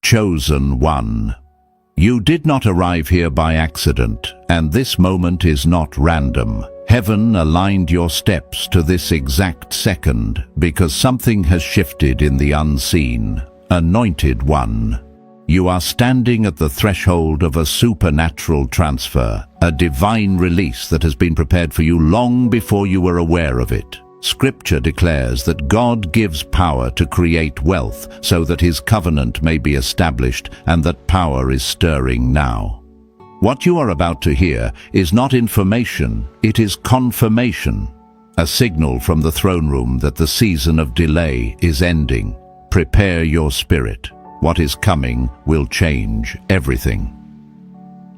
Chosen one. You did not arrive here by accident, and this moment is not random. Heaven aligned your steps to this exact second because something has shifted in the unseen. Anointed one. You are standing at the threshold of a supernatural transfer, a divine release that has been prepared for you long before you were aware of it. Scripture declares that God gives power to create wealth so that his covenant may be established, and that power is stirring now. What you are about to hear is not information, it is confirmation, a signal from the throne room that the season of delay is ending. Prepare your spirit. What is coming will change everything.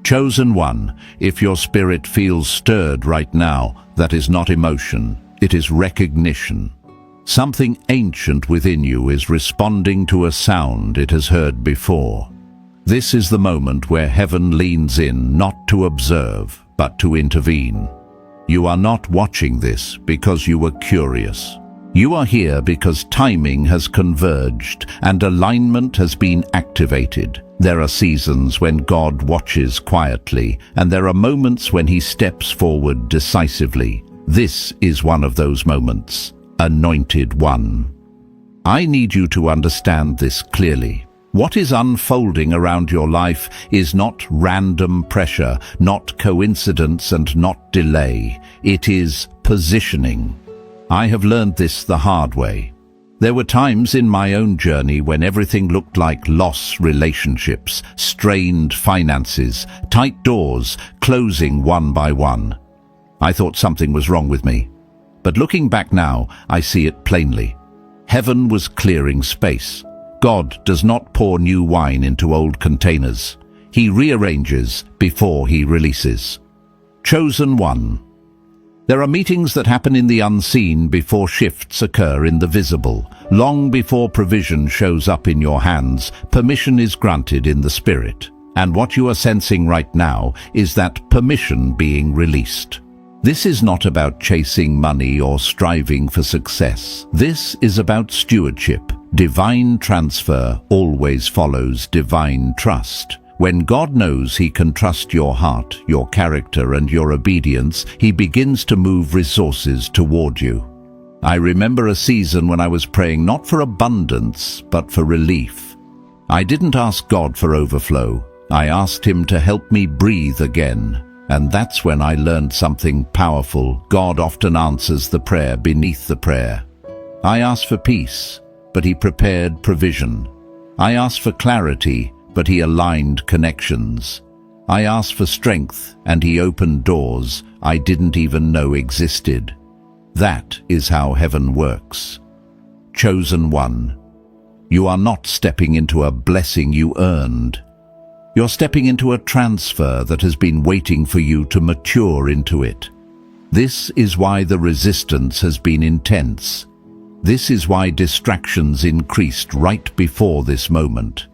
Chosen one, if your spirit feels stirred right now, that is not emotion. It is recognition. Something ancient within you is responding to a sound it has heard before. This is the moment where heaven leans in, not to observe, but to intervene. You are not watching this because you were curious. You are here because timing has converged and alignment has been activated. There are seasons when God watches quietly, and there are moments when he steps forward decisively. This is one of those moments. Anointed one. I need you to understand this clearly. What is unfolding around your life is not random pressure, not coincidence, and not delay. It is positioning. I have learned this the hard way. There were times in my own journey when everything looked like lost relationships, strained finances, tight doors, closing one by one. I thought something was wrong with me. But looking back now, I see it plainly. Heaven was clearing space. God does not pour new wine into old containers. He rearranges before he releases. Chosen one. There are meetings that happen in the unseen before shifts occur in the visible. Long before provision shows up in your hands, permission is granted in the spirit. And what you are sensing right now is that permission being released. This is not about chasing money or striving for success. This is about stewardship. Divine transfer always follows divine trust. When God knows he can trust your heart, your character, and your obedience, he begins to move resources toward you. I remember a season when I was praying not for abundance, but for relief. I didn't ask God for overflow. I asked him to help me breathe again. And that's when I learned something powerful. God often answers the prayer beneath the prayer. I asked for peace, but he prepared provision. I asked for clarity, but he aligned connections. I asked for strength, and he opened doors I didn't even know existed. That is how heaven works. Chosen one. You are not stepping into a blessing you earned. You're stepping into a transfer that has been waiting for you to mature into it. This is why the resistance has been intense. This is why distractions increased right before this moment.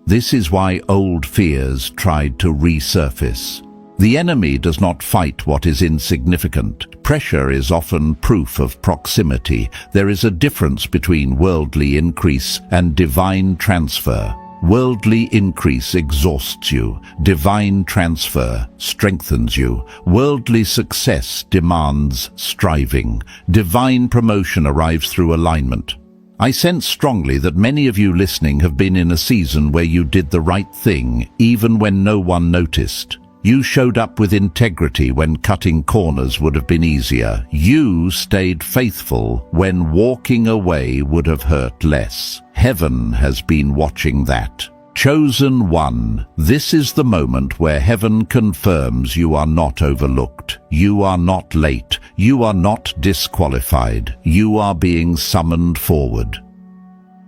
This is why old fears tried to resurface. The enemy does not fight what is insignificant. Pressure is often proof of proximity. There is a difference between worldly increase and divine transfer. Worldly increase exhausts you. Divine transfer strengthens you. Worldly success demands striving. Divine promotion arrives through alignment. I sense strongly that many of you listening have been in a season where you did the right thing, even when no one noticed. You showed up with integrity when cutting corners would have been easier. You stayed faithful when walking away would have hurt less. Heaven has been watching that. Chosen one, this is the moment where heaven confirms you are not overlooked. You are not late. You are not disqualified. You are being summoned forward.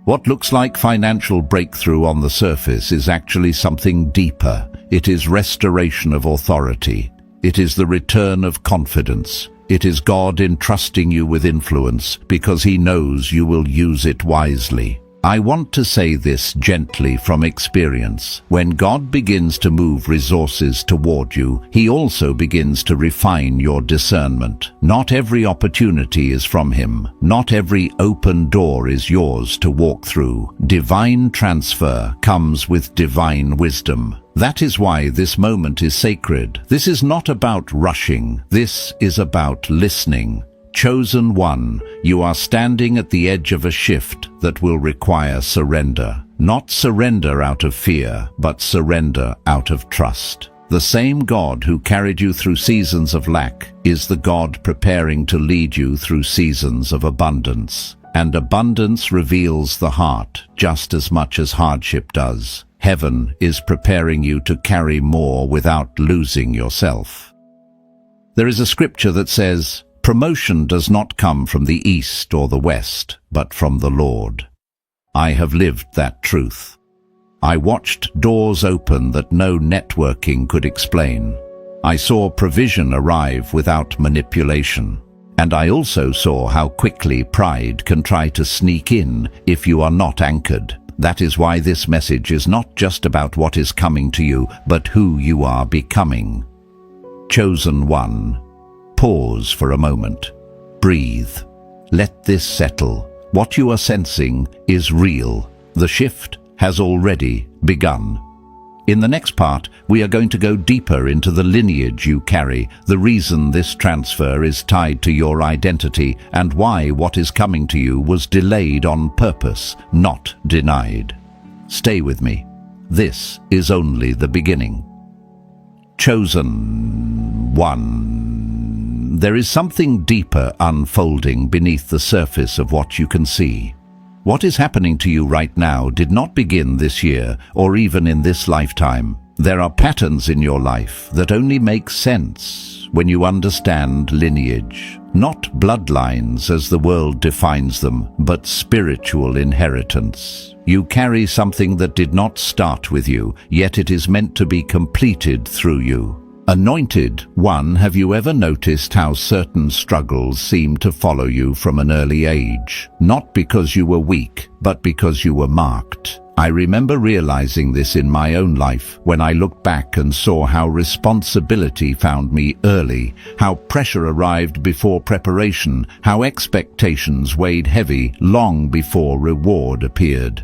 What looks like financial breakthrough on the surface is actually something deeper. It is restoration of authority. It is the return of confidence. It is God entrusting you with influence because he knows you will use it wisely. I want to say this gently from experience. When God begins to move resources toward you, He also begins to refine your discernment. Not every opportunity is from Him. Not every open door is yours to walk through. Divine transfer comes with divine wisdom. That is why this moment is sacred. This is not about rushing. This is about listening. Chosen one, you are standing at the edge of a shift that will require surrender. Not surrender out of fear, but surrender out of trust. The same God who carried you through seasons of lack is the God preparing to lead you through seasons of abundance. And abundance reveals the heart just as much as hardship does. Heaven is preparing you to carry more without losing yourself. There is a scripture that says, "Promotion does not come from the east or the west, but from the Lord." I have lived that truth. I watched doors open that no networking could explain. I saw provision arrive without manipulation. And I also saw how quickly pride can try to sneak in if you are not anchored. That is why this message is not just about what is coming to you, but who you are becoming. Chosen one. Pause for a moment. Breathe. Let this settle. What you are sensing is real. The shift has already begun. In the next part, we are going to go deeper into the lineage you carry, the reason this transfer is tied to your identity, and why what is coming to you was delayed on purpose, not denied. Stay with me. This is only the beginning. Chosen one. There is something deeper unfolding beneath the surface of what you can see. What is happening to you right now did not begin this year or even in this lifetime. There are patterns in your life that only make sense when you understand lineage. Not bloodlines as the world defines them, but spiritual inheritance. You carry something that did not start with you, yet it is meant to be completed through you. Anointed one, have you ever noticed how certain struggles seem to follow you from an early age? Not because you were weak, but because you were marked. I remember realizing this in my own life when I looked back and saw how responsibility found me early, how pressure arrived before preparation, how expectations weighed heavy long before reward appeared.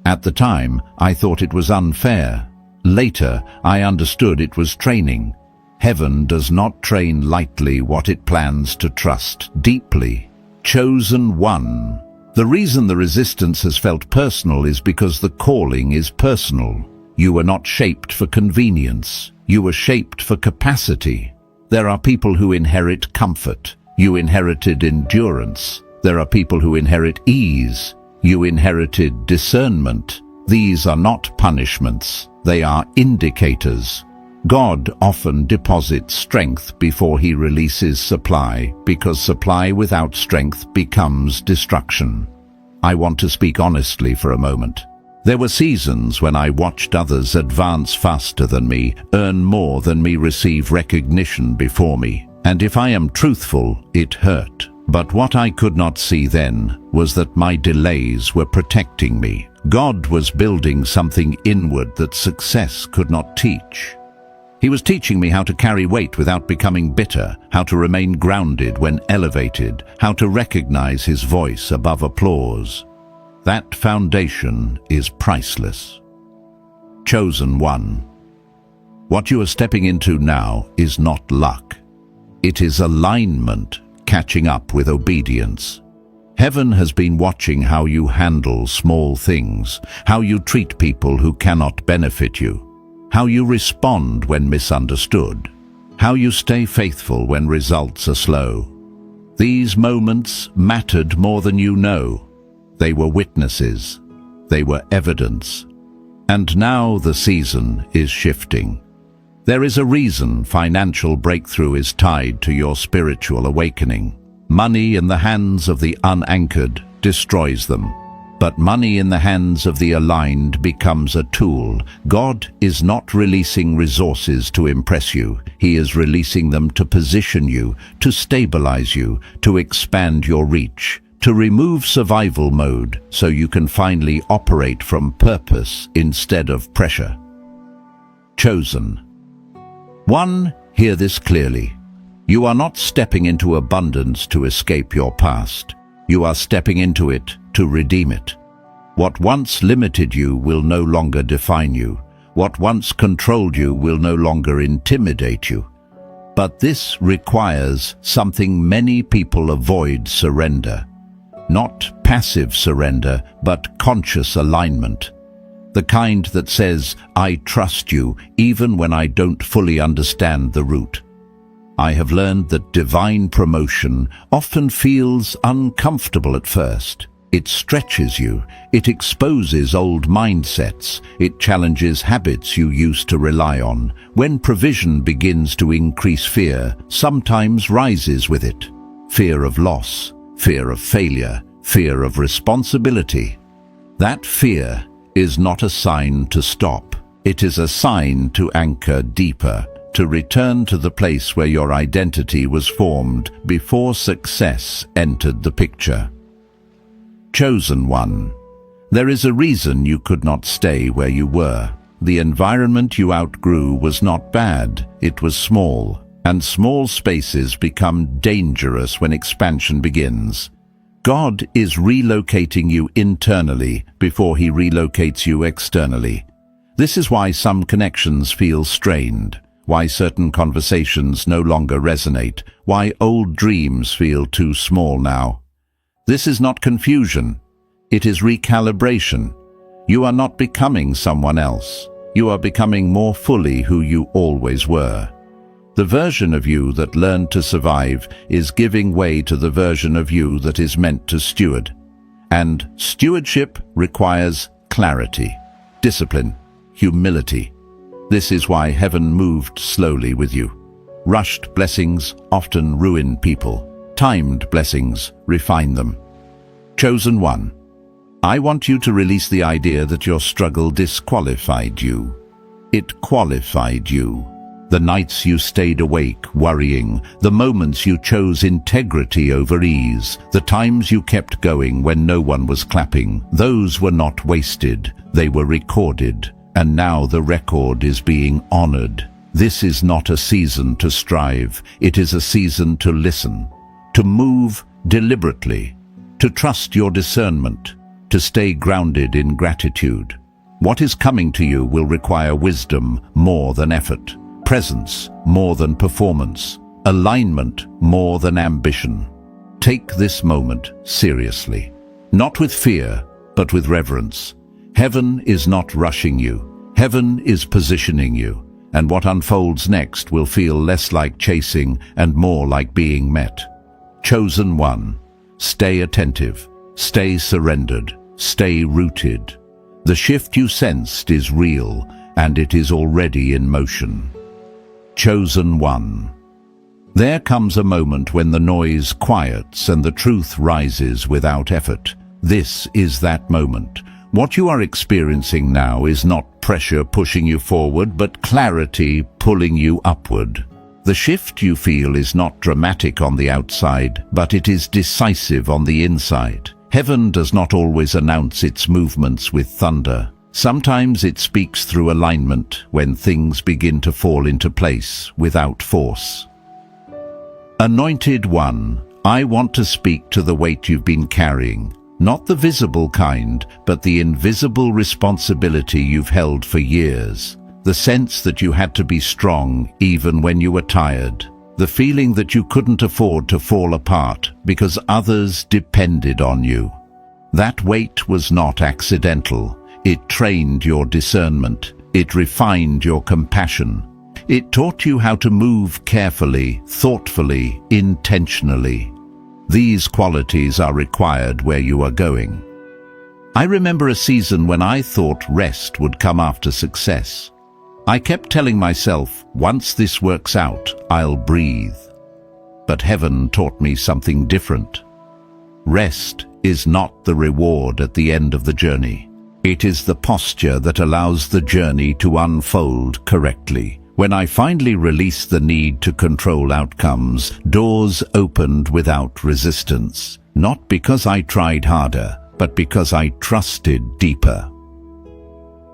At the time, I thought it was unfair. Later, I understood it was training. Heaven does not train lightly what it plans to trust deeply. Chosen one. The reason the resistance has felt personal is because the calling is personal. You were not shaped for convenience. You were shaped for capacity. There are people who inherit comfort. You inherited endurance. There are people who inherit ease. You inherited discernment. These are not punishments. They are indicators. God often deposits strength before He releases supply, because supply without strength becomes destruction. I want to speak honestly for a moment. There were seasons when I watched others advance faster than me, earn more than me, receive recognition before me. And if I am truthful, it hurt. But what I could not see then was that my delays were protecting me. God was building something inward that success could not teach. He was teaching me how to carry weight without becoming bitter, how to remain grounded when elevated, how to recognize His voice above applause. That foundation is priceless. Chosen one. What you are stepping into now is not luck. It is alignment catching up with obedience. Heaven has been watching how you handle small things, how you treat people who cannot benefit you, how you respond when misunderstood, how you stay faithful when results are slow. These moments mattered more than you know. They were witnesses. They were evidence. And now the season is shifting. There is a reason financial breakthrough is tied to your spiritual awakening. Money in the hands of the unanchored destroys them. But money in the hands of the aligned becomes a tool. God is not releasing resources to impress you. He is releasing them to position you, to stabilize you, to expand your reach. to remove survival mode so you can finally operate from purpose instead of pressure. Chosen. 1. Hear this clearly. You are not stepping into abundance to escape your past. You are stepping into it to redeem it. What once limited you will no longer define you. What once controlled you will no longer intimidate you. But this requires something many people avoid: surrender. Not passive surrender, but conscious alignment. The kind that says, I trust you even when I don't fully understand the route. I have learned that divine promotion often feels uncomfortable at first. It stretches you, it exposes old mindsets, it challenges habits you used to rely on. When provision begins to increase, fear sometimes rises with it. Fear of loss, fear of failure, fear of responsibility. That fear is not a sign to stop. It is a sign to anchor deeper, to return to the place where your identity was formed before success entered the picture. Chosen one. There is a reason you could not stay where you were. The environment you outgrew was not bad, it was small, and small spaces become dangerous when expansion begins. God is relocating you internally before He relocates you externally. This is why some connections feel strained, why certain conversations no longer resonate, why old dreams feel too small now. This is not confusion, it is recalibration. You are not becoming someone else. You are becoming more fully who you always were. The version of you that learned to survive is giving way to the version of you that is meant to steward. And stewardship requires clarity, discipline, humility. This is why heaven moved slowly with you. Rushed blessings often ruin people. Timed blessings refine them. Chosen one. I want you to release the idea that your struggle disqualified you. It qualified you. The nights you stayed awake, worrying, the moments you chose integrity over ease, the times you kept going when no one was clapping, those were not wasted, they were recorded, and now the record is being honored. This is not a season to strive, it is a season to listen, to move deliberately, to trust your discernment, to stay grounded in gratitude. What is coming to you will require wisdom more than effort. Presence more than performance, alignment more than ambition. Take this moment seriously, not with fear, but with reverence. Heaven is not rushing you. Heaven is positioning you, and what unfolds next will feel less like chasing and more like being met. Chosen one, stay attentive, stay surrendered, stay rooted. The shift you sensed is real, and it is already in motion. Chosen one. There comes a moment when the noise quiets and the truth rises without effort. This is that moment. What you are experiencing now is not pressure pushing you forward, but clarity pulling you upward. The shift you feel is not dramatic on the outside, but it is decisive on the inside. Heaven does not always announce its movements with thunder. Sometimes it speaks through alignment when things begin to fall into place without force. Anointed one, I want to speak to the weight you've been carrying. Not the visible kind, but the invisible responsibility you've held for years. The sense that you had to be strong even when you were tired. The feeling that you couldn't afford to fall apart because others depended on you. That weight was not accidental. It trained your discernment. It refined your compassion. It taught you how to move carefully, thoughtfully, intentionally. These qualities are required where you are going. I remember a season when I thought rest would come after success. I kept telling myself, once this works out, I'll breathe. But heaven taught me something different. Rest is not the reward at the end of the journey. It is the posture that allows the journey to unfold correctly. When I finally released the need to control outcomes, doors opened without resistance. Not because I tried harder, but because I trusted deeper.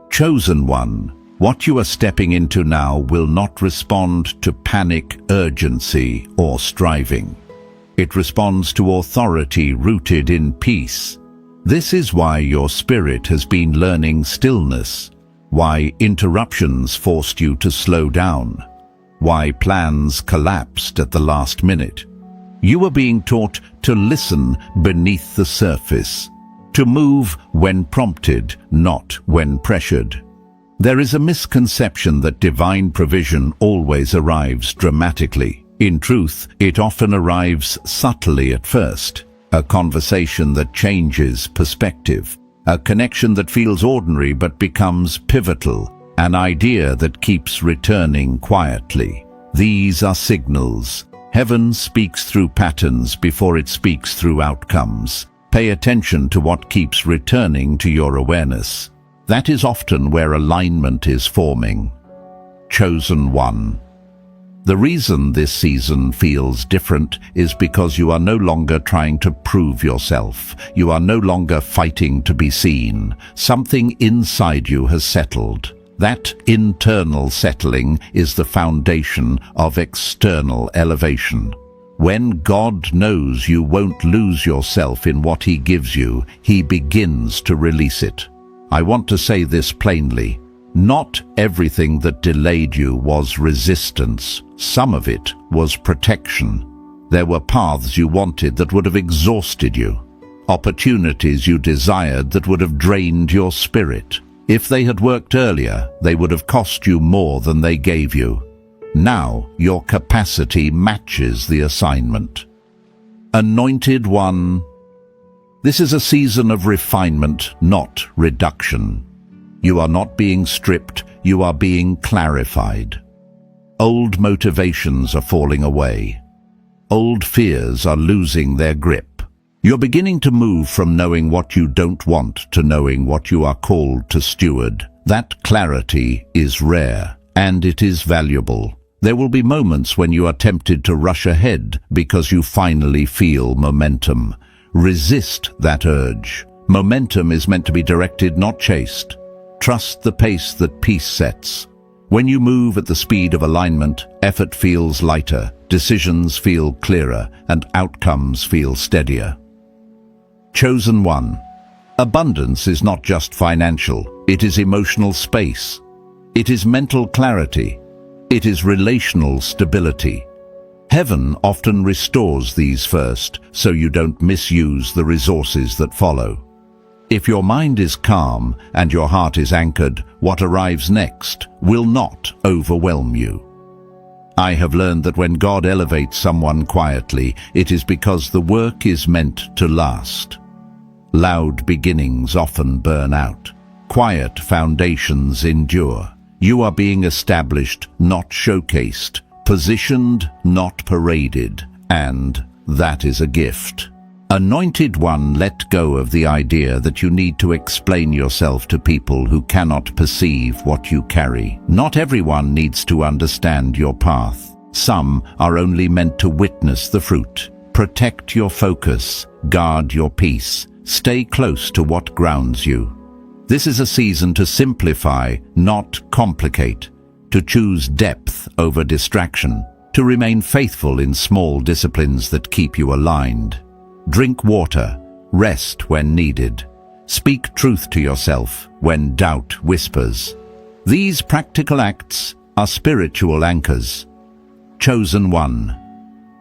Chosen one, what you are stepping into now will not respond to panic, urgency, or striving. It responds to authority rooted in peace. This is why your spirit has been learning stillness, why interruptions forced you to slow down, why plans collapsed at the last minute. You are being taught to listen beneath the surface, to move when prompted, not when pressured. There is a misconception that divine provision always arrives dramatically. In truth, it often arrives subtly at first. A conversation that changes perspective, a connection that feels ordinary but becomes pivotal, an idea that keeps returning quietly. These are signals. Heaven speaks through patterns before it speaks through outcomes. Pay attention to what keeps returning to your awareness. That is often where alignment is forming. Chosen one. The reason this season feels different is because you are no longer trying to prove yourself. You are no longer fighting to be seen. Something inside you has settled. That internal settling is the foundation of external elevation. When God knows you won't lose yourself in what He gives you, He begins to release it. I want to say this plainly. Not everything that delayed you was resistance. Some of it was protection. There were paths you wanted that would have exhausted you. Opportunities you desired that would have drained your spirit. If they had worked earlier, they would have cost you more than they gave you. Now, your capacity matches the assignment. Anointed one. This is a season of refinement, not reduction. You are not being stripped, you are being clarified. Old motivations are falling away. Old fears are losing their grip. You're beginning to move from knowing what you don't want to knowing what you are called to steward. That clarity is rare, and it is valuable. There will be moments when you are tempted to rush ahead because you finally feel momentum. Resist that urge. Momentum is meant to be directed, not chased. Trust the pace that peace sets. When you move at the speed of alignment, effort feels lighter, decisions feel clearer, and outcomes feel steadier. Chosen one. Abundance is not just financial, it is emotional space. It is mental clarity. It is relational stability. Heaven often restores these first, so you don't misuse the resources that follow. If your mind is calm and your heart is anchored, what arrives next will not overwhelm you. I have learned that when God elevates someone quietly, it is because the work is meant to last. Loud beginnings often burn out. Quiet foundations endure. You are being established, not showcased, positioned, not paraded, and that is a gift. Anointed one, let go of the idea that you need to explain yourself to people who cannot perceive what you carry. Not everyone needs to understand your path. Some are only meant to witness the fruit. Protect your focus, guard your peace, stay close to what grounds you. This is a season to simplify, not complicate, to choose depth over distraction, to remain faithful in small disciplines that keep you aligned. Drink water, rest when needed. Speak truth to yourself when doubt whispers. These practical acts are spiritual anchors. Chosen one.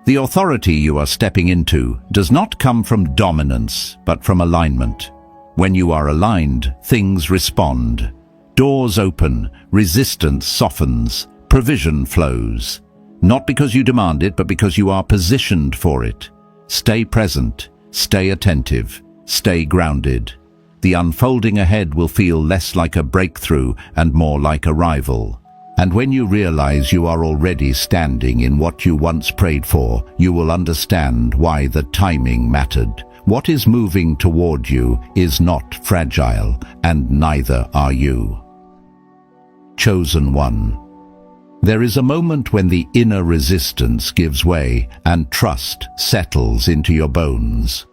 The authority you are stepping into does not come from dominance, but from alignment. When you are aligned, things respond. Doors open, resistance softens, provision flows. Not because you demand it, but because you are positioned for it. Stay present, stay attentive, stay grounded. The unfolding ahead will feel less like a breakthrough and more like arrival. And when you realize you are already standing in what you once prayed for, you will understand why the timing mattered. What is moving toward you is not fragile, and neither are you. Chosen one. There is a moment when the inner resistance gives way and trust settles into your bones.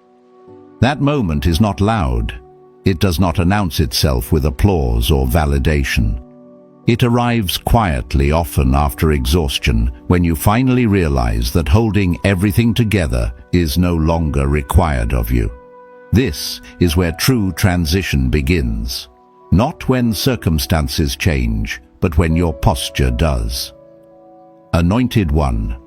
That moment is not loud. It does not announce itself with applause or validation. It arrives quietly, often after exhaustion, when you finally realize that holding everything together is no longer required of you. This is where true transition begins. Not when circumstances change, but when your posture does. Anointed One.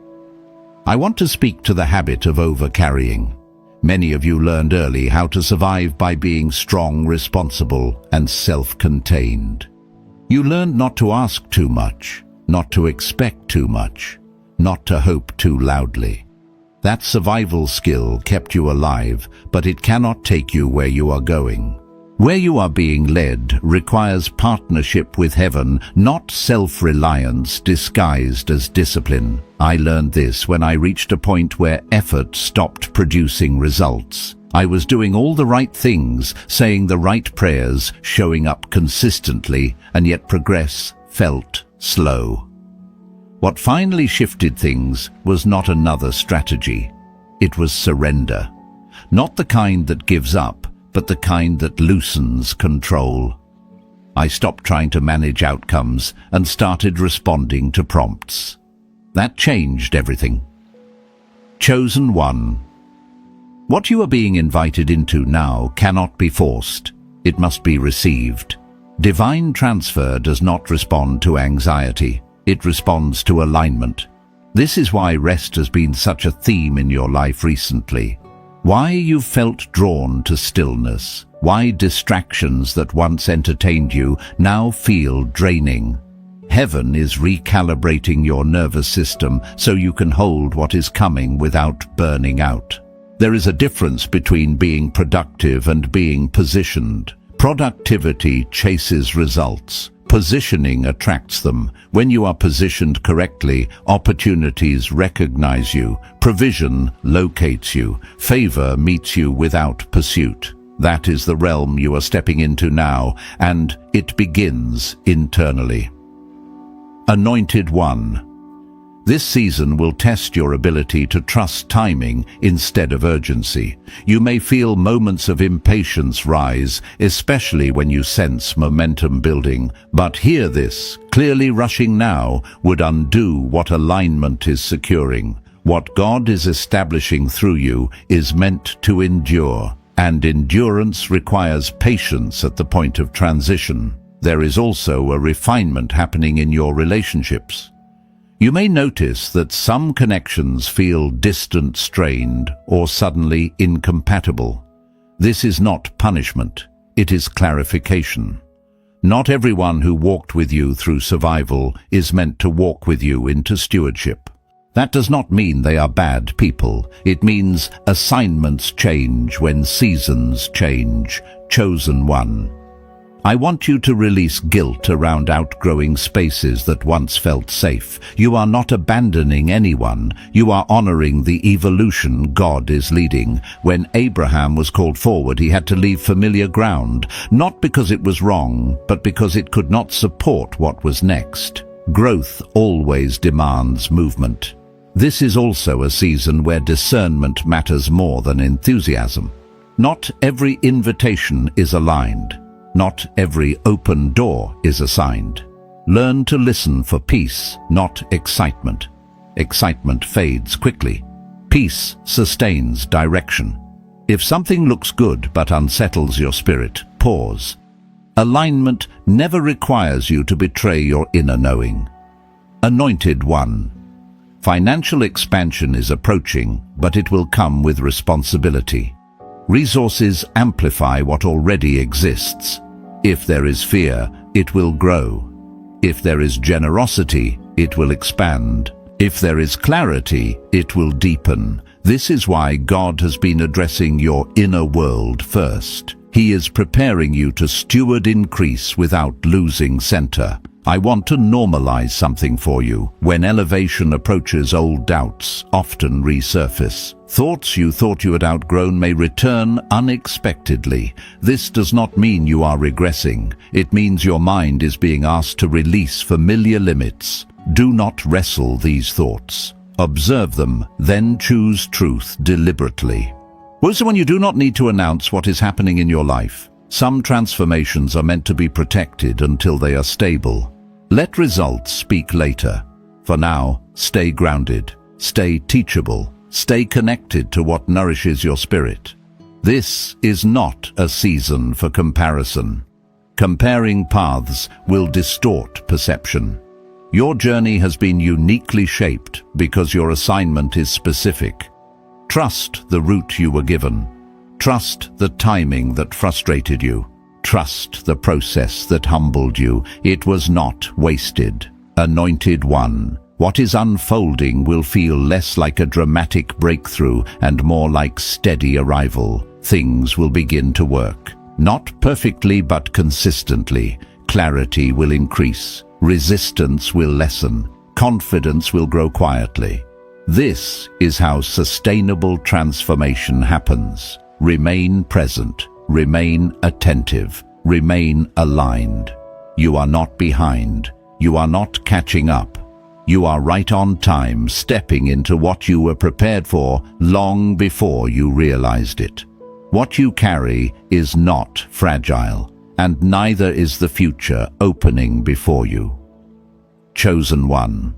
I want to speak to the habit of over-carrying. Many of you learned early how to survive by being strong, responsible, and self-contained. You learned not to ask too much, not to expect too much, not to hope too loudly. That survival skill kept you alive, but it cannot take you where you are going. Where you are being led requires partnership with heaven, not self-reliance disguised as discipline. I learned this when I reached a point where effort stopped producing results. I was doing all the right things, saying the right prayers, showing up consistently, and yet progress felt slow. What finally shifted things was not another strategy. It was surrender. Not the kind that gives up, but the kind that loosens control. I stopped trying to manage outcomes and started responding to prompts. That changed everything. Chosen One. What you are being invited into now cannot be forced. It must be received. Divine transfer does not respond to anxiety. It responds to alignment. This is why rest has been such a theme in your life recently. Why you felt drawn to stillness. Why distractions that once entertained you now feel draining. Heaven is recalibrating your nervous system so you can hold what is coming without burning out. There is a difference between being productive and being positioned. Productivity chases results. Positioning attracts them. When you are positioned correctly, opportunities recognize you, provision locates you, favor meets you without pursuit. That is the realm you are stepping into now, and it begins internally. Anointed One. This season will test your ability to trust timing instead of urgency. You may feel moments of impatience rise, especially when you sense momentum building. But hear this, clearly rushing now would undo what alignment is securing. What God is establishing through you is meant to endure, and endurance requires patience at the point of transition. There is also a refinement happening in your relationships. You may notice that some connections feel distant, strained, or suddenly incompatible. This is not punishment, it is clarification. Not everyone who walked with you through survival is meant to walk with you into stewardship. That does not mean they are bad people. It means assignments change when seasons change. Chosen One. I want you to release guilt around outgrowing spaces that once felt safe. You are not abandoning anyone. You are honoring the evolution God is leading. When Abraham was called forward, he had to leave familiar ground, not because it was wrong, but because it could not support what was next. Growth always demands movement. This is also a season where discernment matters more than enthusiasm. Not every invitation is aligned. Not every open door is assigned. Learn to listen for peace, not excitement. Excitement fades quickly. Peace sustains direction. If something looks good but unsettles your spirit, pause. Alignment never requires you to betray your inner knowing. Anointed One. Financial expansion is approaching, but it will come with responsibility. Resources amplify what already exists. If there is fear, it will grow. If there is generosity, it will expand. If there is clarity, it will deepen. This is why God has been addressing your inner world first. He is preparing you to steward increase without losing center. I want to normalize something for you. When elevation approaches, old doubts often resurface. Thoughts you thought you had outgrown may return unexpectedly. This does not mean you are regressing. It means your mind is being asked to release familiar limits. Do not wrestle these thoughts. Observe them, then choose truth deliberately. Also, when you do not need to announce what is happening in your life, some transformations are meant to be protected until they are stable. Let results speak later. For now, stay grounded, stay teachable, stay connected to what nourishes your spirit. This is not a season for comparison. Comparing paths will distort perception. Your journey has been uniquely shaped because your assignment is specific. Trust the route you were given. Trust the timing that frustrated you. Trust the process that humbled you. It was not wasted. Anointed one, what is unfolding will feel less like a dramatic breakthrough and more like steady arrival. Things will begin to work. Not perfectly, but consistently. Clarity will increase. Resistance will lessen. Confidence will grow quietly. This is how sustainable transformation happens. Remain present. Remain attentive. Remain aligned. You are not behind. You are not catching up. You are right on time, stepping into what you were prepared for long before you realized it. What you carry is not fragile, and neither is the future opening before you. Chosen one.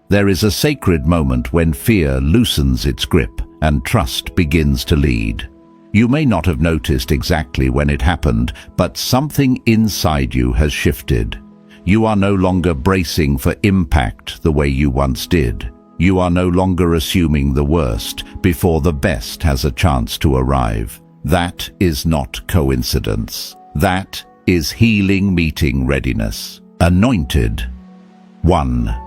There is a sacred moment when fear loosens its grip and trust begins to lead. You may not have noticed exactly when it happened, but something inside you has shifted. You are no longer bracing for impact the way you once did. You are no longer assuming the worst before the best has a chance to arrive. That is not coincidence. That is healing meeting readiness. Anointed one.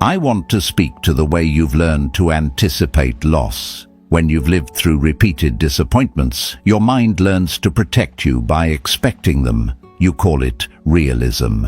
I want to speak to the way you've learned to anticipate loss. When you've lived through repeated disappointments, your mind learns to protect you by expecting them. You call it realism.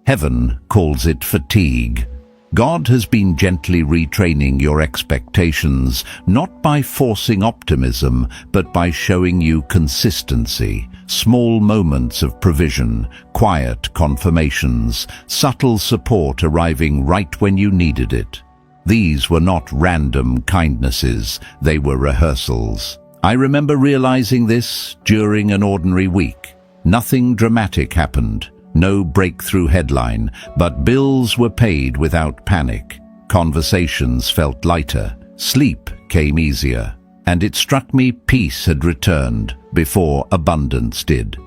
Heaven calls it fatigue. God has been gently retraining your expectations, not by forcing optimism, but by showing you consistency. Small moments of provision, quiet confirmations, subtle support arriving right when you needed it. These were not random kindnesses, they were rehearsals. I remember realizing this during an ordinary week. Nothing dramatic happened, no breakthrough headline, but bills were paid without panic. Conversations felt lighter, sleep came easier, and it struck me peace had returned before abundance did.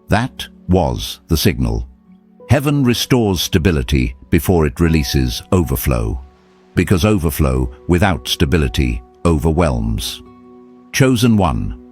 That was the signal. Heaven restores stability before it releases overflow, because overflow without stability overwhelms. Chosen one.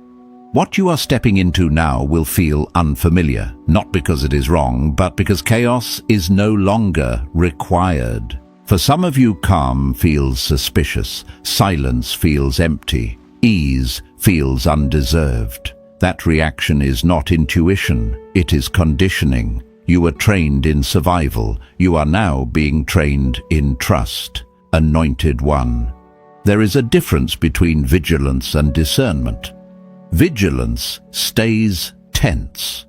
What you are stepping into now will feel unfamiliar, not because it is wrong, but because chaos is no longer required. For some of you, calm feels suspicious, silence feels empty, ease feels undeserved. That reaction is not intuition, it is conditioning. You were trained in survival, you are now being trained in trust. Anointed one. There is a difference between vigilance and discernment. Vigilance stays tense.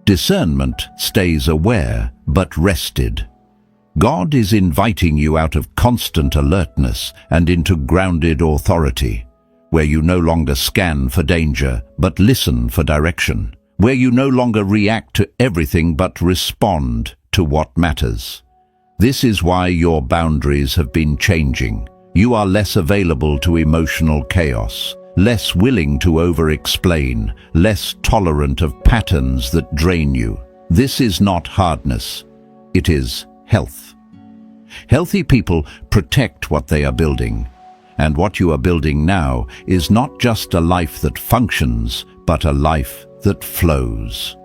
Discernment stays aware, but rested. God is inviting you out of constant alertness and into grounded authority, where you no longer scan for danger, but listen for direction, where you no longer react to everything but respond to what matters. This is why your boundaries have been changing. You are less available to emotional chaos, less willing to over-explain, less tolerant of patterns that drain you. This is not hardness, it is health. Healthy people protect what they are building, and what you are building now is not just a life that functions, but a life that flows.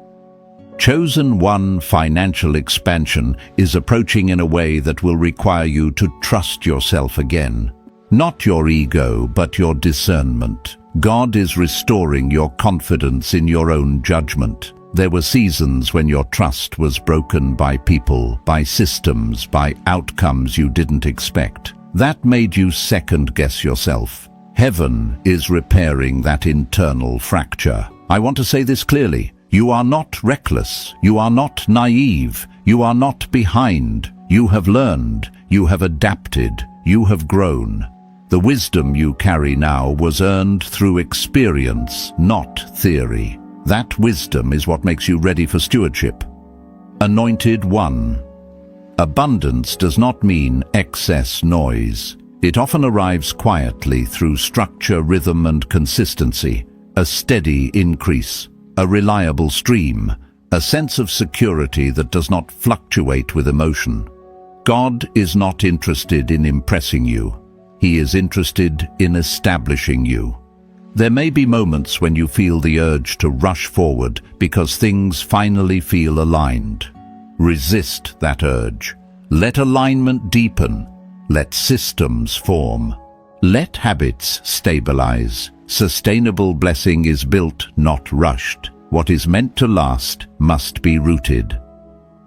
Chosen one. Financial expansion is approaching in a way that will require you to trust yourself again. Not your ego, but your discernment. God is restoring your confidence in your own judgment. There were seasons when your trust was broken by people, by systems, by outcomes you didn't expect. That made you second-guess yourself. Heaven is repairing that internal fracture. I want to say this clearly. You are not reckless. You are not naive. You are not behind. You have learned. You have adapted. You have grown. The wisdom you carry now was earned through experience, not theory. That wisdom is what makes you ready for stewardship. Anointed One. Abundance does not mean excess noise. It often arrives quietly through structure, rhythm, and consistency. A steady increase, a reliable stream, a sense of security that does not fluctuate with emotion. God is not interested in impressing you. He is interested in establishing you. There may be moments when you feel the urge to rush forward because things finally feel aligned. Resist that urge. Let alignment deepen. Let systems form. Let habits stabilize. Sustainable blessing is built, not rushed. What is meant to last must be rooted.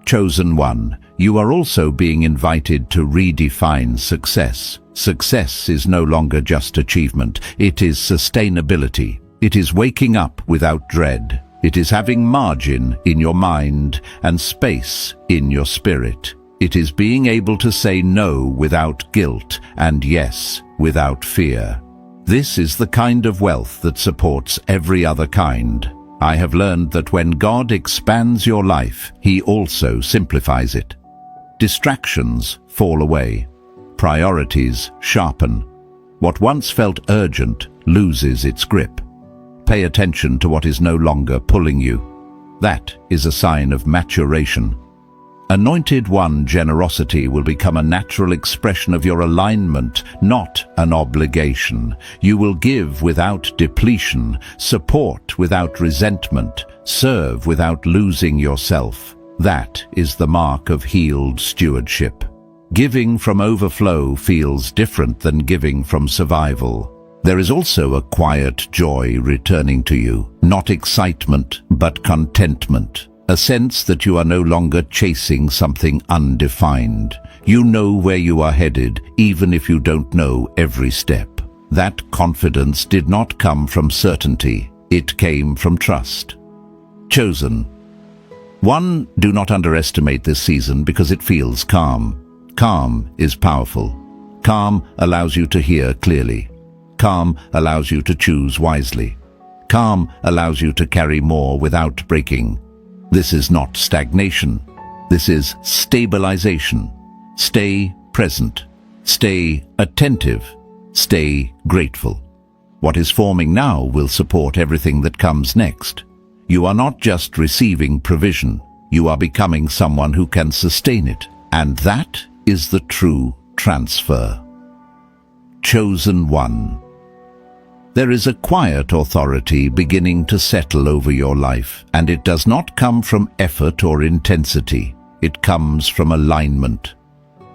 Chosen One, you are also being invited to redefine success. Success is no longer just achievement. It is sustainability. It is waking up without dread. It is having margin in your mind and space in your spirit. It is being able to say no without guilt and yes without fear. This is the kind of wealth that supports every other kind. I have learned that when God expands your life, He also simplifies it. Distractions fall away. Priorities sharpen. What once felt urgent loses its grip. Pay attention to what is no longer pulling you. That is a sign of maturation. Anointed One, generosity will become a natural expression of your alignment, not an obligation. You will give without depletion, support without resentment, serve without losing yourself. That is the mark of healed stewardship. Giving from overflow feels different than giving from survival. There is also a quiet joy returning to you, not excitement, but contentment. A sense that you are no longer chasing something undefined. You know where you are headed, even if you don't know every step. That confidence did not come from certainty. It came from trust. Chosen One, do not underestimate this season because it feels calm. Calm is powerful. Calm allows you to hear clearly. Calm allows you to choose wisely. Calm allows you to carry more without breaking. This is not stagnation. This is stabilization. Stay present. Stay attentive. Stay grateful. What is forming now will support everything that comes next. You are not just receiving provision. You are becoming someone who can sustain it. And that is the true transfer. Chosen One. There is a quiet authority beginning to settle over your life, and it does not come from effort or intensity. It comes from alignment.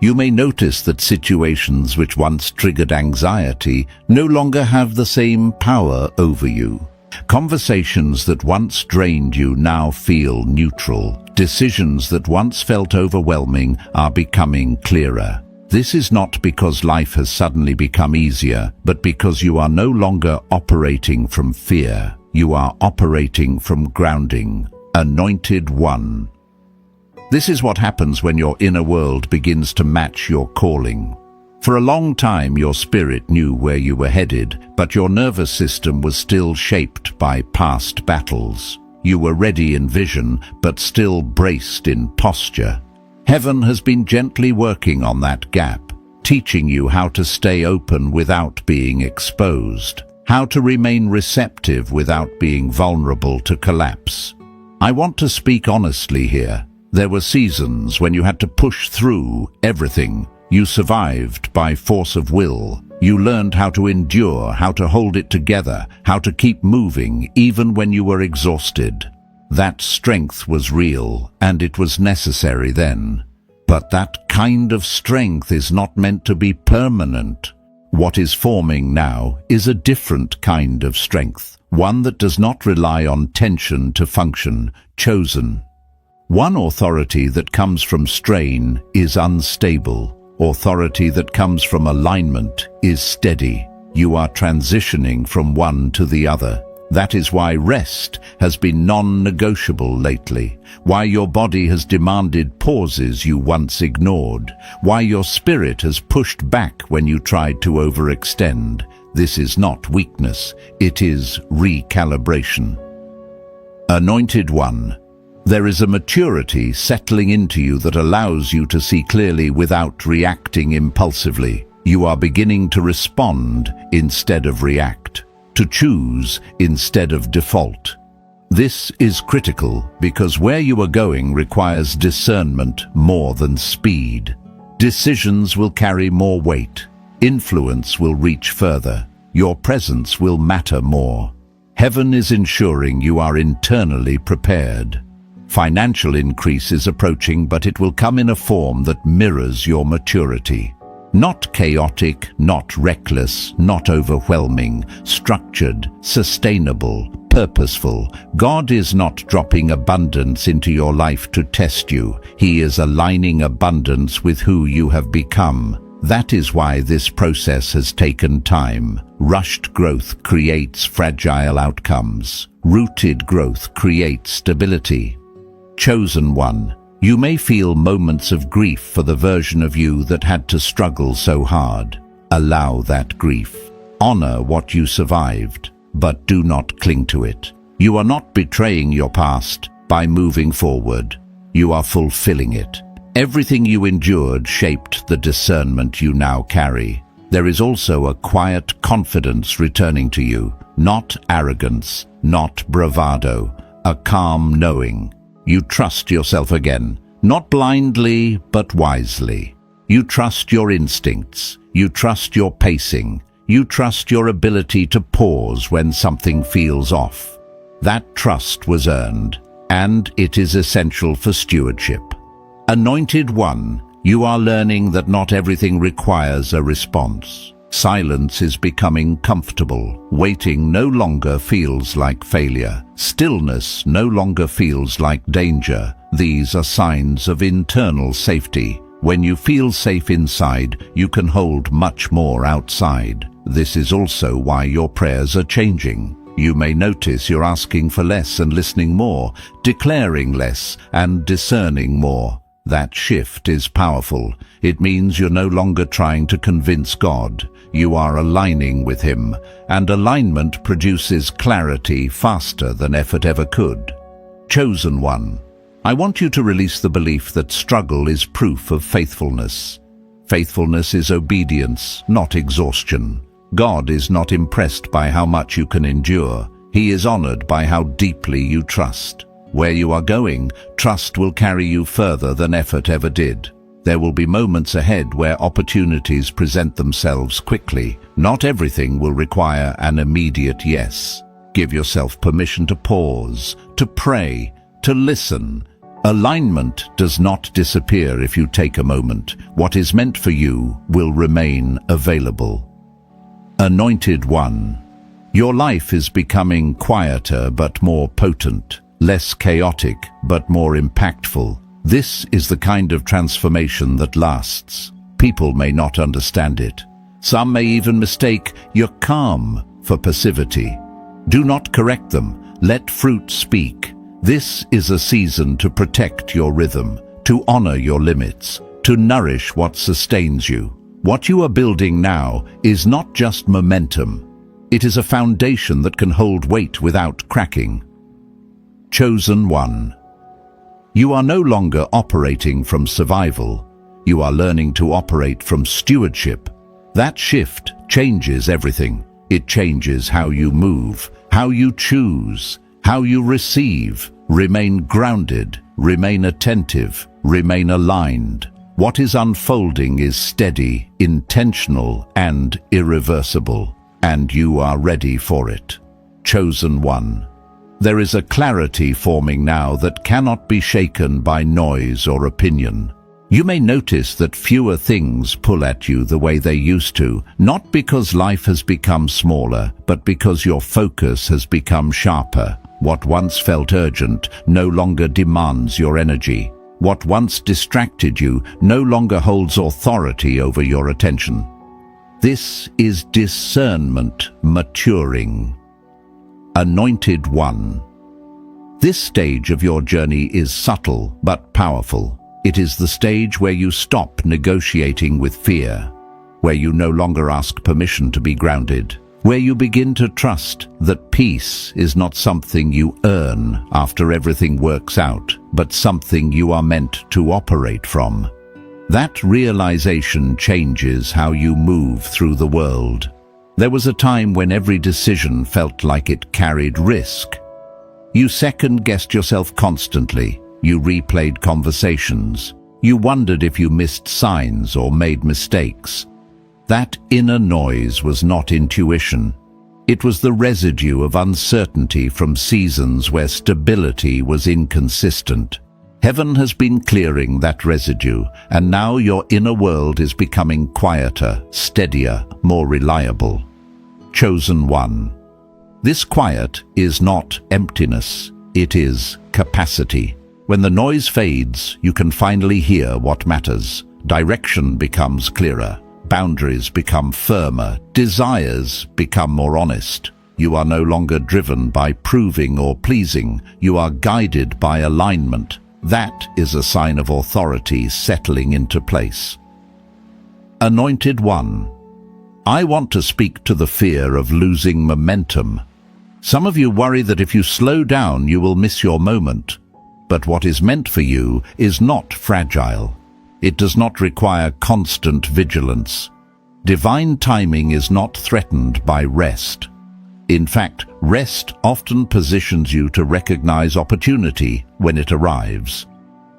You may notice that situations which once triggered anxiety no longer have the same power over you. Conversations that once drained you now feel neutral. Decisions that once felt overwhelming are becoming clearer. This is not because life has suddenly become easier, but because you are no longer operating from fear. You are operating from grounding. Anointed One. This is what happens when your inner world begins to match your calling. For a long time, your spirit knew where you were headed, but your nervous system was still shaped by past battles. You were ready in vision, but still braced in posture. Heaven has been gently working on that gap, teaching you how to stay open without being exposed, how to remain receptive without being vulnerable to collapse. I want to speak honestly here. There were seasons when you had to push through everything. You survived by force of will. You learned how to endure, how to hold it together, how to keep moving even when you were exhausted. That strength was real, and it was necessary then. But that kind of strength is not meant to be permanent. What is forming now is a different kind of strength, one that does not rely on tension to function. Chosen. One authority that comes from strain is unstable. Authority that comes from alignment is steady. You are transitioning from one to the other. That is why rest has been non-negotiable lately, why your body has demanded pauses you once ignored, why your spirit has pushed back when you tried to overextend. This is not weakness, it is recalibration. Anointed One, there is a maturity settling into you that allows you to see clearly without reacting impulsively. You are beginning to respond instead of react, to choose instead of default. This is critical because where you are going requires discernment more than speed. Decisions will carry more weight. Influence will reach further. Your presence will matter more. Heaven is ensuring you are internally prepared. Financial increase is approaching, but it will come in a form that mirrors your maturity. Not chaotic, not reckless, not overwhelming, structured, sustainable, purposeful. God is not dropping abundance into your life to test you. He is aligning abundance with who you have become. That is why this process has taken time. Rushed growth creates fragile outcomes. Rooted growth creates stability. Chosen One, you may feel moments of grief for the version of you that had to struggle so hard. Allow that grief. Honor what you survived, but do not cling to it. You are not betraying your past by moving forward. You are fulfilling it. Everything you endured shaped the discernment you now carry. There is also a quiet confidence returning to you, not arrogance, not bravado, a calm knowing. You trust yourself again, not blindly, but wisely. You trust your instincts. You trust your pacing. You trust your ability to pause when something feels off. That trust was earned, and it is essential for stewardship. Anointed One, you are learning that not everything requires a response. Silence is becoming comfortable. Waiting no longer feels like failure. Stillness no longer feels like danger. These are signs of internal safety. When you feel safe inside, you can hold much more outside. This is also why your prayers are changing. You may notice you're asking for less and listening more, declaring less and discerning more. That shift is powerful. It means you're no longer trying to convince God. You are aligning with Him, and alignment produces clarity faster than effort ever could. Chosen One, I want you to release the belief that struggle is proof of faithfulness. Faithfulness is obedience, not exhaustion. God is not impressed by how much you can endure. He is honored by how deeply you trust. Where you are going, trust will carry you further than effort ever did. There will be moments ahead where opportunities present themselves quickly. Not everything will require an immediate yes. Give yourself permission to pause, to pray, to listen. Alignment does not disappear if you take a moment. What is meant for you will remain available. Anointed One, your life is becoming quieter but more potent. Less chaotic, but more impactful. This is the kind of transformation that lasts. People may not understand it. Some may even mistake your calm for passivity. Do not correct them. Let fruit speak. This is a season to protect your rhythm, to honor your limits, to nourish what sustains you. What you are building now is not just momentum. It is a foundation that can hold weight without cracking. Chosen One, you are no longer operating from survival. You are learning to operate from stewardship. That shift changes everything. It changes how you move, how you choose, how you receive. Remain grounded, remain attentive, remain aligned. What is unfolding is steady, intentional, and irreversible, and you are ready for it. Chosen One, there is a clarity forming now that cannot be shaken by noise or opinion. You may notice that fewer things pull at you the way they used to, not because life has become smaller, but because your focus has become sharper. What once felt urgent no longer demands your energy. What once distracted you no longer holds authority over your attention. This is discernment maturing. Anointed One. This stage of your journey is subtle but powerful. It is the stage where you stop negotiating with fear, where you no longer ask permission to be grounded, where you begin to trust that peace is not something you earn after everything works out, but something you are meant to operate from. That realization changes how you move through the world. There was a time when every decision felt like it carried risk. You second-guessed yourself constantly. You replayed conversations. You wondered if you missed signs or made mistakes. That inner noise was not intuition. It was the residue of uncertainty from seasons where stability was inconsistent. Heaven has been clearing that residue, and now your inner world is becoming quieter, steadier, more reliable. Chosen One. This quiet is not emptiness, it is capacity. When the noise fades, you can finally hear what matters. Direction becomes clearer. Boundaries become firmer, desires become more honest. You are no longer driven by proving or pleasing, you are guided by alignment. That is a sign of authority settling into place. Anointed One. I want to speak to the fear of losing momentum. Some of you worry that if you slow down, you will miss your moment. But what is meant for you is not fragile. It does not require constant vigilance. Divine timing is not threatened by rest. In fact, rest often positions you to recognize opportunity when it arrives.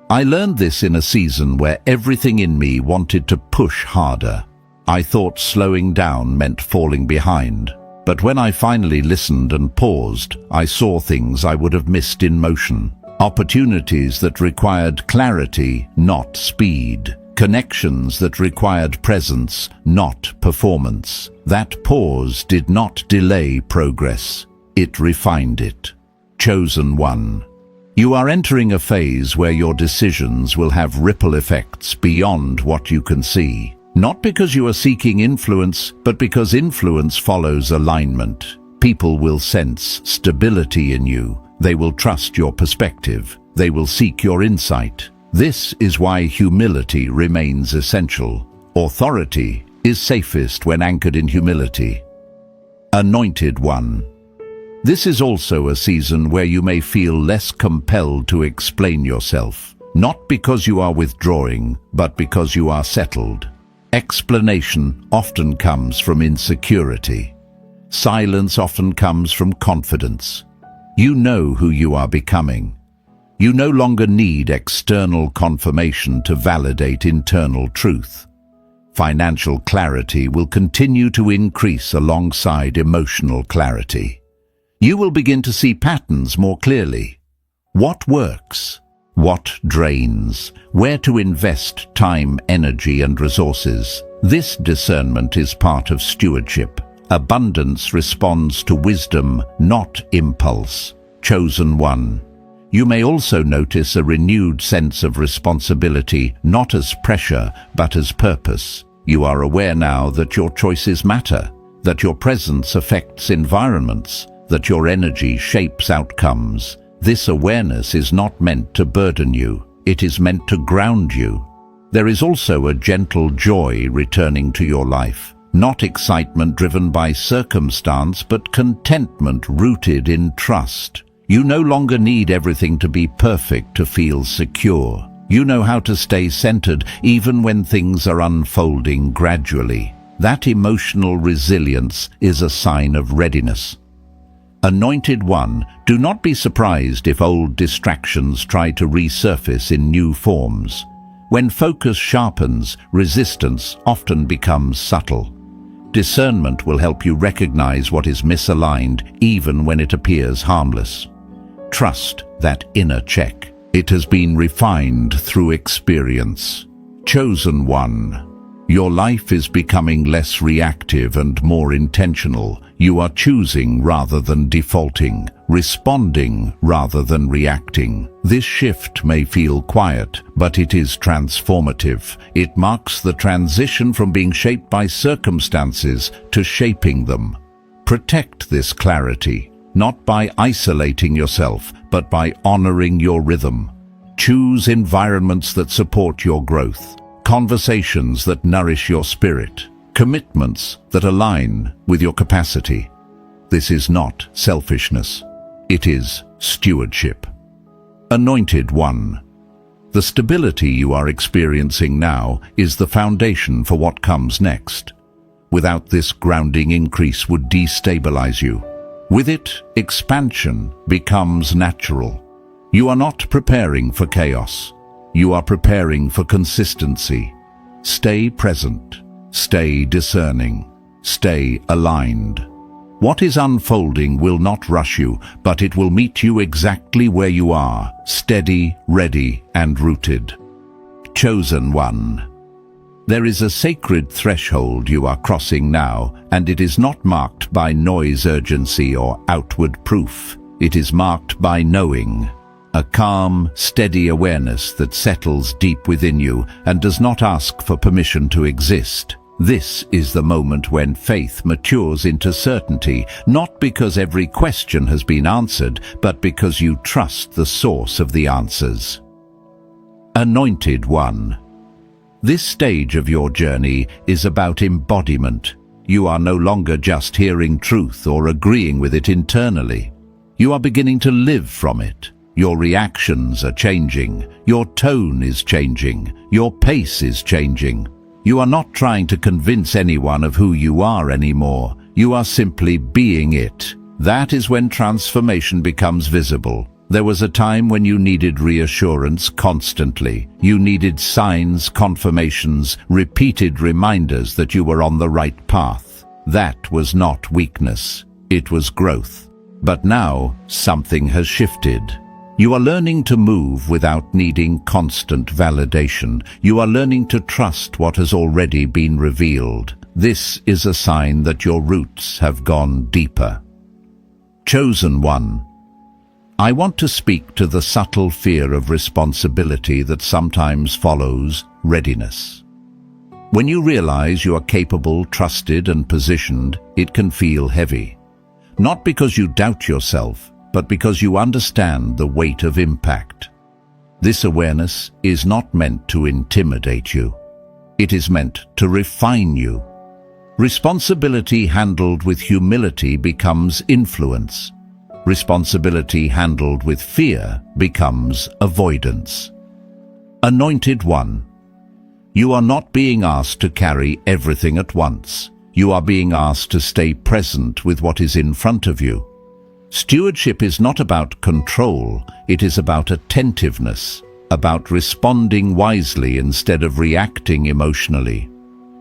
I learned this in a season where everything in me wanted to push harder. I thought slowing down meant falling behind. But when I finally listened and paused, I saw things I would have missed in motion. Opportunities that required clarity, not speed. Connections that required presence, not performance. That pause did not delay progress. It refined it. Chosen One. You are entering a phase where your decisions will have ripple effects beyond what you can see. Not because you are seeking influence, but because influence follows alignment. People will sense stability in you. They will trust your perspective. They will seek your insight. This is why humility remains essential. Authority is safest when anchored in humility. Anointed One. This is also a season where you may feel less compelled to explain yourself. Not because you are withdrawing, but because you are settled. Explanation often comes from insecurity. Silence often comes from confidence. You know who you are becoming. You no longer need external confirmation to validate internal truth. Financial clarity will continue to increase alongside emotional clarity. You will begin to see patterns more clearly. What works? What drains? Where to invest time, energy, and resources? This discernment is part of stewardship. Abundance responds to wisdom, not impulse. Chosen One. You may also notice a renewed sense of responsibility, not as pressure, but as purpose. You are aware now that your choices matter, that your presence affects environments, that your energy shapes outcomes. This awareness is not meant to burden you, it is meant to ground you. There is also a gentle joy returning to your life. Not excitement driven by circumstance, but contentment rooted in trust. You no longer need everything to be perfect to feel secure. You know how to stay centered even when things are unfolding gradually. That emotional resilience is a sign of readiness. Anointed One, do not be surprised if old distractions try to resurface in new forms. When focus sharpens, resistance often becomes subtle. Discernment will help you recognize what is misaligned even when it appears harmless. Trust that inner check. It has been refined through experience. Chosen One. Your life is becoming less reactive and more intentional. You are choosing rather than defaulting, responding rather than reacting. This shift may feel quiet, but it is transformative. It marks the transition from being shaped by circumstances to shaping them. Protect this clarity. not by isolating yourself, but by honoring your rhythm. Choose environments that support your growth, conversations that nourish your spirit, commitments that align with your capacity. This is not selfishness. It is stewardship. Anointed One. The stability you are experiencing now is the foundation for what comes next. Without this, grounding increase would destabilize you. With it, expansion becomes natural. You are not preparing for chaos. You are preparing for consistency. Stay present. Stay discerning. Stay aligned. What is unfolding will not rush you, but it will meet you exactly where you are, steady, ready, and rooted. Chosen One. There is a sacred threshold you are crossing now, and it is not marked by noise, urgency, or outward proof. It is marked by knowing. A calm, steady awareness that settles deep within you and does not ask for permission to exist. This is the moment when faith matures into certainty, not because every question has been answered, but because you trust the source of the answers. Anointed One. This stage of your journey is about embodiment. You are no longer just hearing truth or agreeing with it internally. You are beginning to live from it. Your reactions are changing. Your tone is changing. Your pace is changing. You are not trying to convince anyone of who you are anymore. You are simply being it. That is when transformation becomes visible. There was a time when you needed reassurance constantly. You needed signs, confirmations, repeated reminders that you were on the right path. That was not weakness. It was growth. But now, something has shifted. You are learning to move without needing constant validation. You are learning to trust what has already been revealed. This is a sign that your roots have gone deeper. Chosen One. I want to speak to the subtle fear of responsibility that sometimes follows readiness. When you realize you are capable, trusted, and positioned, it can feel heavy. Not because you doubt yourself, but because you understand the weight of impact. This awareness is not meant to intimidate you. It is meant to refine you. Responsibility handled with humility becomes influence. Responsibility handled with fear becomes avoidance. Anointed One. You are not being asked to carry everything at once. You are being asked to stay present with what is in front of you. Stewardship is not about control, it is about attentiveness, about responding wisely instead of reacting emotionally.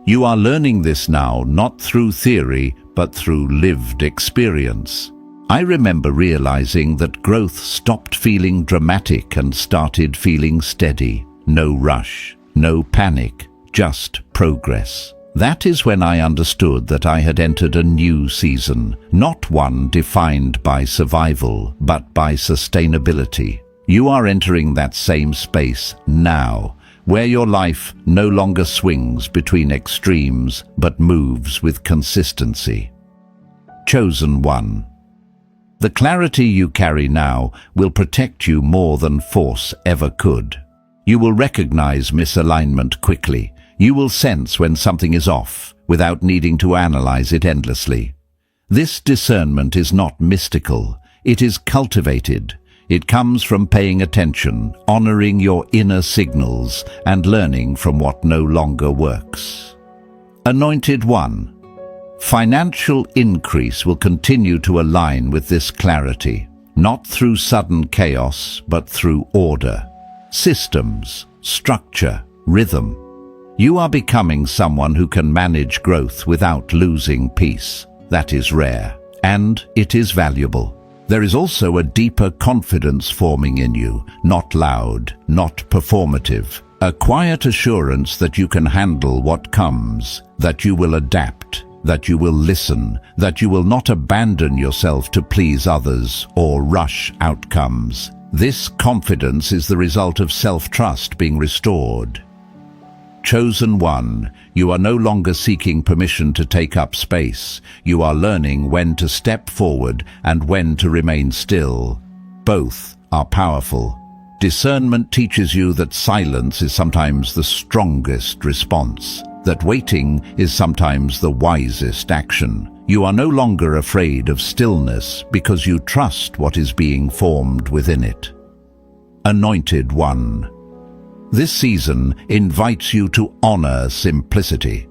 You are learning this now, not through theory, but through lived experience. I remember realizing that growth stopped feeling dramatic and started feeling steady. No rush, no panic, just progress. That is when I understood that I had entered a new season, not one defined by survival, but by sustainability. You are entering that same space now, where your life no longer swings between extremes, but moves with consistency. Chosen One. The clarity you carry now will protect you more than force ever could. You will recognize misalignment quickly. You will sense when something is off, without needing to analyze it endlessly. This discernment is not mystical, it is cultivated. It comes from paying attention, honoring your inner signals, and learning from what no longer works. Anointed One. Financial increase will continue to align with this clarity, not through sudden chaos, but through order, systems, structure, rhythm. You are becoming someone who can manage growth without losing peace. That is rare, and it is valuable. There is also a deeper confidence forming in you, not loud, not performative. A quiet assurance that you can handle what comes, that you will adapt, that you will listen, that you will not abandon yourself to please others or rush outcomes. This confidence is the result of self-trust being restored. Chosen one, you are no longer seeking permission to take up space. You are learning when to step forward and when to remain still. Both are powerful. Discernment teaches you that silence is sometimes the strongest response, that waiting is sometimes the wisest action. You are no longer afraid of stillness because you trust what is being formed within it. Anointed one. This season invites you to honor simplicity,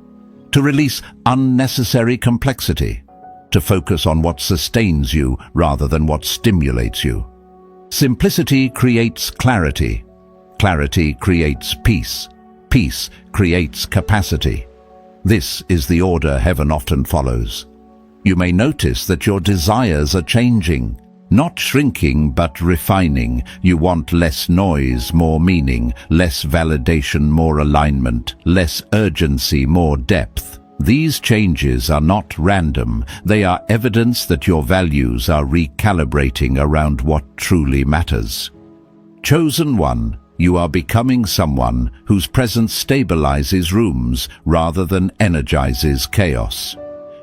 to release unnecessary complexity, to focus on what sustains you rather than what stimulates you. Simplicity creates clarity. Clarity creates peace. Peace creates capacity. This is the order heaven often follows. You may notice that your desires are changing, not shrinking but refining. You want less noise, more meaning, less validation, more alignment, less urgency, more depth. These changes are not random. They are evidence that your values are recalibrating around what truly matters. Chosen one, you are becoming someone whose presence stabilizes rooms rather than energizes chaos.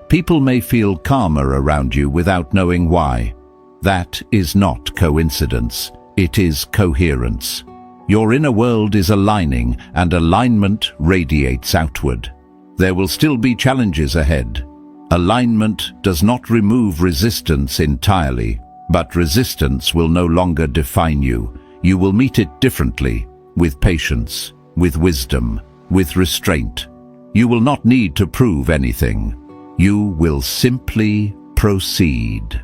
People may feel calmer around you without knowing why. That is not coincidence. It is coherence. Your inner world is aligning, and alignment radiates outward. There will still be challenges ahead. Alignment does not remove resistance entirely, but resistance will no longer define you. You will meet it differently, with patience, with wisdom, with restraint. You will not need to prove anything. You will simply proceed.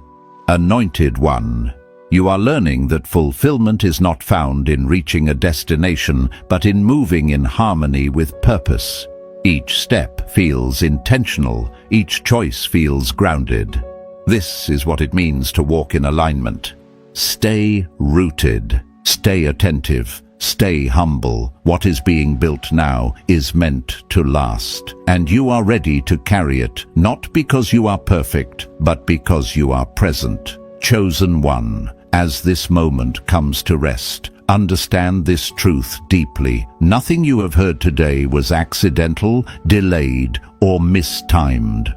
Anointed one, you are learning that fulfillment is not found in reaching a destination, but in moving in harmony with purpose. Each step feels intentional, each choice feels grounded. This is what it means to walk in alignment. Stay rooted, stay attentive, stay humble. What is being built now is meant to last, and you are ready to carry it, not because you are perfect, but because you are present. Chosen one, as this moment comes to rest, understand this truth deeply. Nothing you have heard today was accidental, delayed, or mistimed.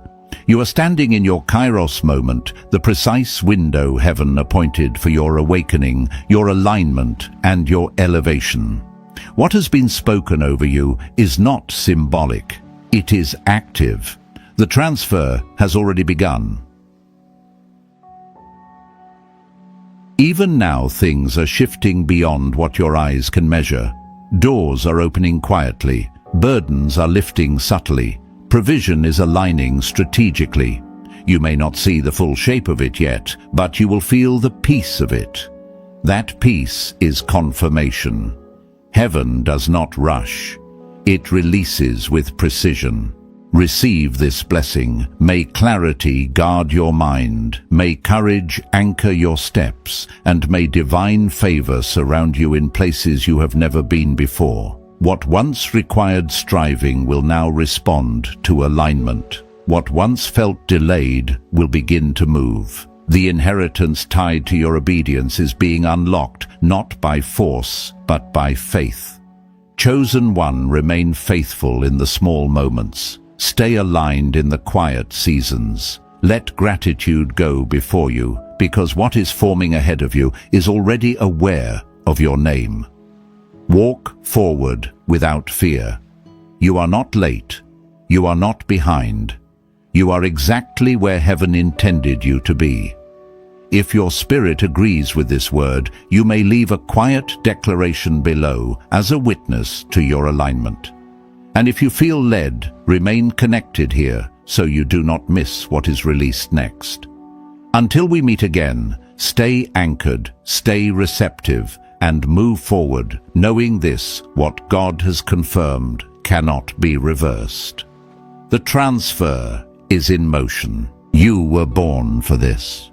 You are standing in your Kairos moment, the precise window heaven appointed for your awakening, your alignment, and your elevation. What has been spoken over you is not symbolic. It is active. The transfer has already begun. Even now, things are shifting beyond what your eyes can measure. Doors are opening quietly. Burdens are lifting subtly. Provision is aligning strategically. You may not see the full shape of it yet, but you will feel the peace of it. That peace is confirmation. Heaven does not rush. It releases with precision. Receive this blessing. May clarity guard your mind. May courage anchor your steps. And may divine favor surround you in places you have never been before. What once required striving will now respond to alignment. What once felt delayed will begin to move. The inheritance tied to your obedience is being unlocked, not by force, but by faith. Chosen one, remain faithful in the small moments. Stay aligned in the quiet seasons. Let gratitude go before you, because what is forming ahead of you is already aware of your name. Walk forward without fear. You are not late. You are not behind. You are exactly where heaven intended you to be. If your spirit agrees with this word, you may leave a quiet declaration below as a witness to your alignment. And if you feel led, remain connected here so you do not miss what is released next. Until we meet again, stay anchored, stay receptive, and move forward, knowing this: what God has confirmed cannot be reversed. The transfer is in motion. You were born for this.